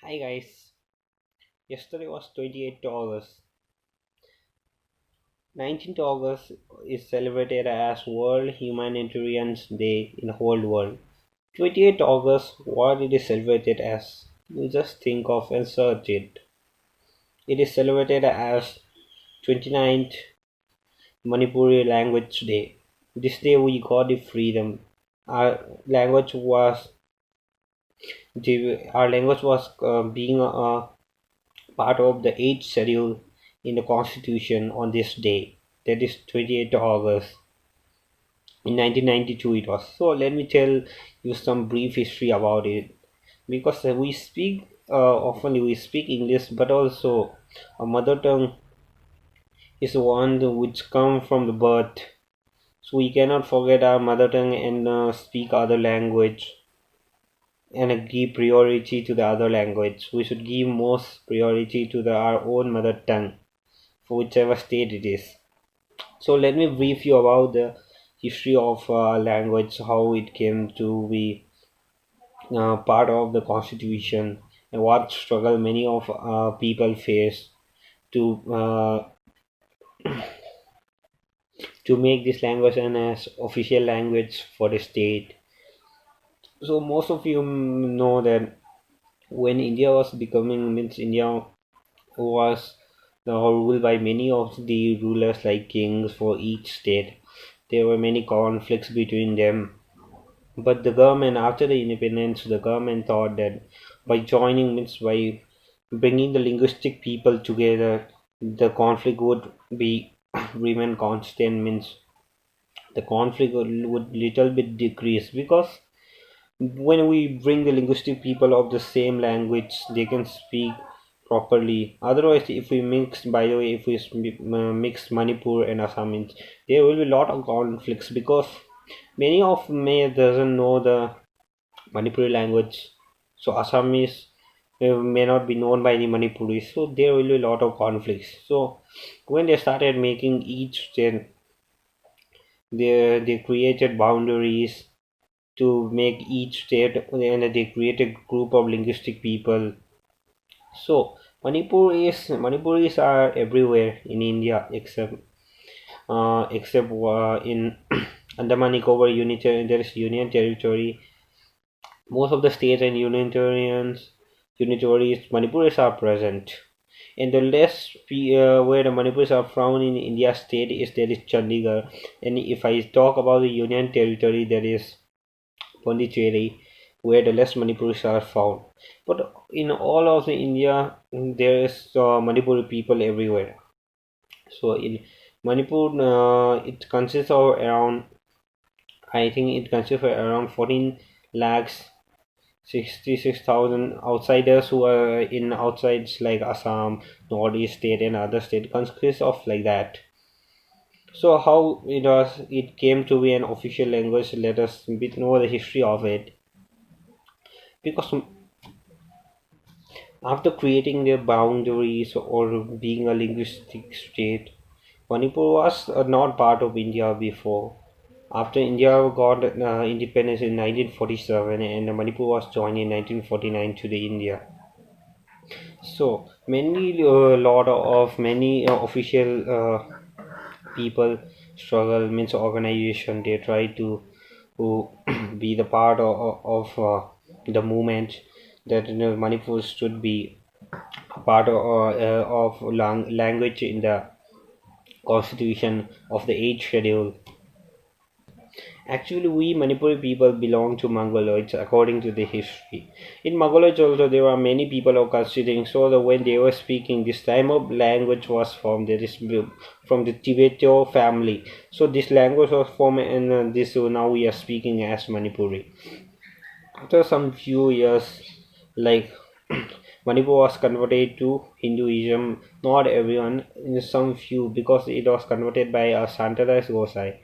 Hi guys, yesterday was 28th August. 19th August is celebrated as World Humanitarians Day in the whole world. 28th August, what it is celebrated as? You just think of and search it. It is celebrated as 29th Manipuri Language Day. This day we got the freedom. Our language was being part of the 8th schedule in the constitution on this day, that is 28th August in 1992 it was. So let me tell you some brief history about it, because we speak often we speak English, but also our mother tongue is one which come from the birth, so we cannot forget our mother tongue and speak other language and give priority to the other language. We should give most priority to our own mother tongue for whichever state it is. So let me brief you about the history of language, how it came to be part of the constitution, and what struggle many of people face to to make this language an as official language for the state. So most of you know that when India was becoming, means India was ruled by many of the rulers like kings for each state. There were many conflicts between them. But the government, after the independence, the government thought that by joining, means by bringing the linguistic people together, the conflict would be remain constant. Means the conflict would little bit decrease, because when we bring the linguistic people of the same language, they can speak properly. Otherwise, if we mix, by the way, if we mix Manipur and Assamese, there will be a lot of conflicts, because many of may doesn't know the Manipuri language. So Assamese may not be known by the Manipuris. So there will be a lot of conflicts. So when they started making each state, they created boundaries to make each state, and they created group of linguistic people. So Manipuris are everywhere in India except in Andaman Nicobar Union. There is Union Territory. Most of the states and unitaries, Manipuris are present. And the where the Manipuris are found in India state is there is Chandigarh. And if I talk about the Union Territory, there is Pondicherry, where the less Manipuris are found. But in all of the India, there is Manipuri people everywhere. So in Manipur, it consists of around, I think it consists of around 14 lakhs 66,000 outsiders who are in outsides like Assam, Northeast state and other state consists of like that. So how it came to be an official language, let us bit know the history of it. Because after creating their boundaries or being a linguistic state, Manipur was not part of India before. After India got independence in 1947, and Manipur was joined in 1949 to the India. So many lot of many official people struggle, means organization. They try to be the part of the movement that Manipur should be a part of language in the constitution of the 8th schedule. Actually, we Manipuri people belong to Mongoloids according to the history. In Mongoloids also there were many people who are considering, so that when they were speaking, this time of language was formed. That is from the Tibeto family. So this language was formed, and this now we are speaking as Manipuri. After some few years, like Manipur was converted to Hinduism. Not everyone, some few, because it was converted by Santadas Gosai.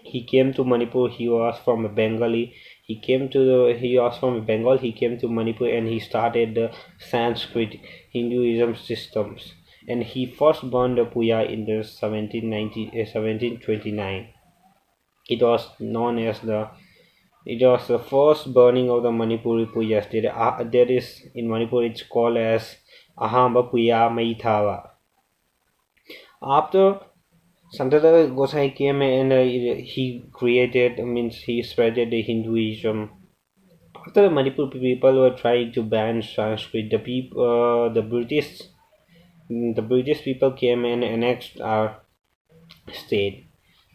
He came to Manipur. He was from Bengali. He was from Bengal. He came to Manipur and he started the Sanskrit Hinduism systems. And he first burned the Puya in the 1729. It was known as the It was the first burning of the Manipuri Puya state. There is in Manipur it's called as Ahamba Puya Maithawa. After Santata Gosai came and he created, means he spreaded the Hinduism. After the Manipur people were trying to ban Sanskrit, the British people came and annexed our state.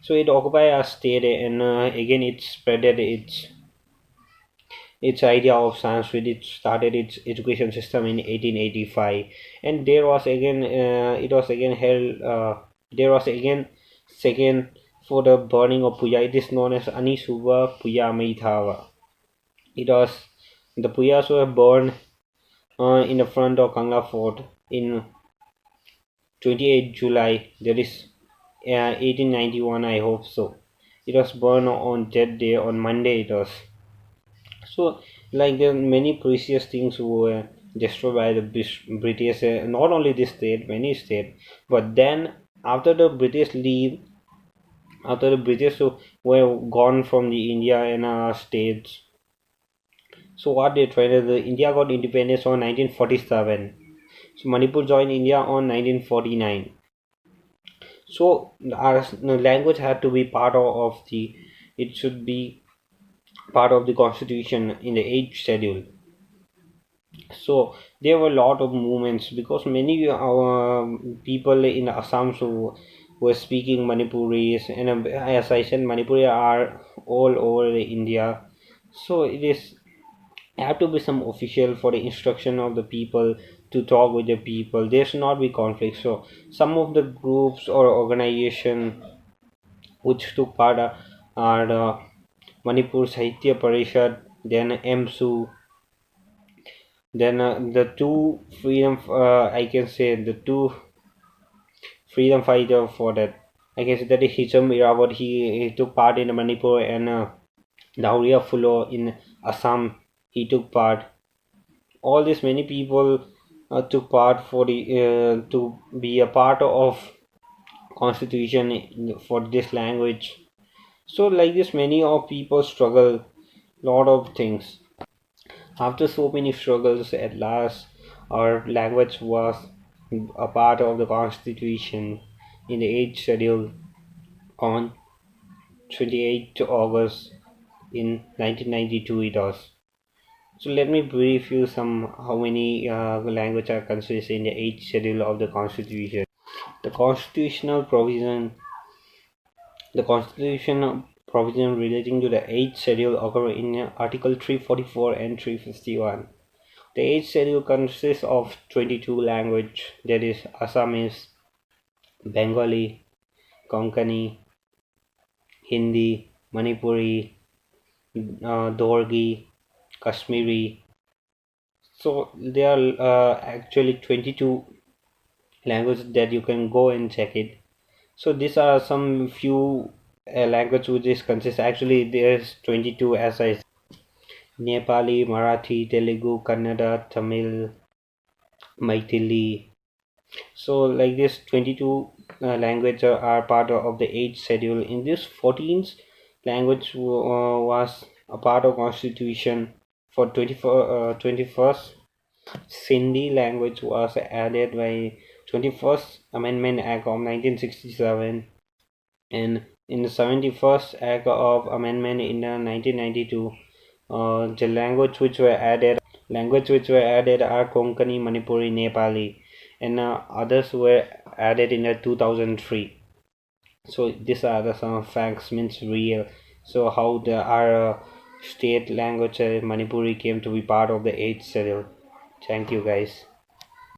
So it occupied our state, and again it spreaded its idea of Sanskrit. It started its education system in 1885, and there was again it was again held. There was again second for the burning of Puya. It is known as Anisuba Puya Maithava. It was the Puyas were burned in the front of Kanga Fort in 28 July. That is 1891. I hope so. It was burned on that day, on Monday. It was. So, like there are many precious things were destroyed by the British, not only this state, many states. But then, after the British leave, after the British were gone from the India and states, so what they tried, the India got independence on 1947. So Manipur joined India on 1949. So our language had to be part of the. It should be part of the constitution in the 8th schedule. So there were a lot of movements because many people in Assam were speaking Manipuris, and as I said, Manipuri are all over India. So it is have to be some official for the instruction of the people to talk with the people. There should not be conflict. So some of the groups or organization which took part are the Manipur Sahitya Parishad, then MSU, then the two freedom, I can say the two freedom fighter for that. I can say that is Hicham Irawat. He took part in Manipur, and Dauria Fulo in Assam. He took part. All these many people took part for the to be a part of constitution for this language. So like this, many of people struggle lot of things. After so many struggles, at last our language was a part of the constitution in the 8th schedule on 28th August in 1992 it was. So let me brief you some how many languages are considered in the 8th schedule of the constitution. The constitutional provision, the constitutional provision relating to the 8th schedule occur in Article 344 and 351. The 8th schedule consists of 22 languages, that is Assamese, Bengali, Konkani, Hindi, Manipuri, Dorgi, Kashmiri. So there are actually 22 languages that you can go and check it. So these are some few language which is consist. Actually, there's 22 as I said. Nepali, Marathi, Telugu, Kannada, Tamil, Maithili. So like this 22 languages are part of the 8th schedule. In this 14th language was a part of constitution for 21st. Sindhi language was added by 21st Amendment Act of 1967, and in the 71st Act of Amendment in 1992, the language which were added are Konkani, Manipuri, Nepali, and others were added in 2003. So these are the some facts means real. So how the our state language Manipuri came to be part of the 8th schedule. Thank you guys.